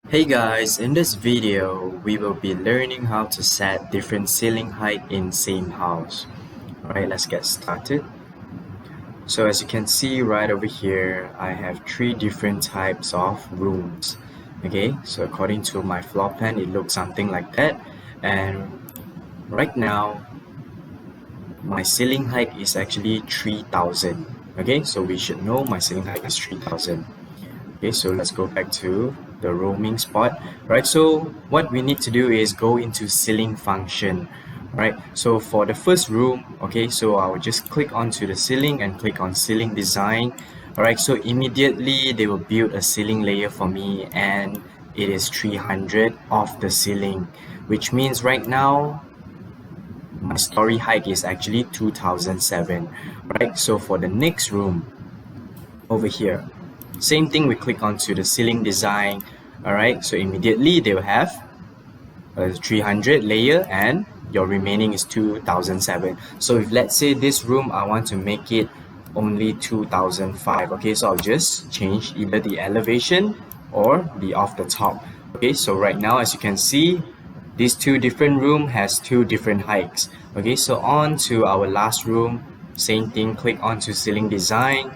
Hey guys, in this video, we will be learning how to set different ceiling height in same house. Alright, let's get started. So as you can see right over here, I have three different types of rooms. Okay, so according to my floor plan, it looks something like that. And right now, my ceiling height is actually 3000. Okay, so we should know my ceiling height is 3000. Okay, so let's go back to the roaming spot. Right, so what we need to do is go into ceiling function. Right, so for the first room, okay, so I'll just click onto the ceiling and click on ceiling design. Alright, so immediately they will build a ceiling layer for me, and it is 300 off the ceiling, which means right now my story height is actually 2007. Right, so for the next room over here, same thing, we click onto the ceiling design. Alright, so immediately they will have a 300 layer and your remaining is 2007. So if let's say this room I want to make it only 2005, okay, so I'll just change either the elevation or the off the top. Okay, so right now as you can see, these two different room has two different heights. Okay, so on to our last room, same thing, click onto ceiling design,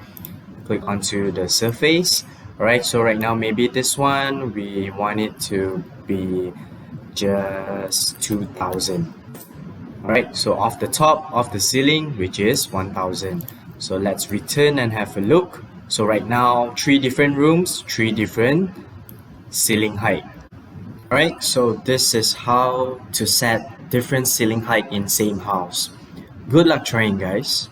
click onto the surface. Alright, so right now maybe this one we want it to be just 2000. Alright, so off the top of the ceiling, which is 1000. So let's return and have a look. So right now, three different rooms, three different ceiling height. Alright, so this is how to set different ceiling height in same house. Good luck trying, guys.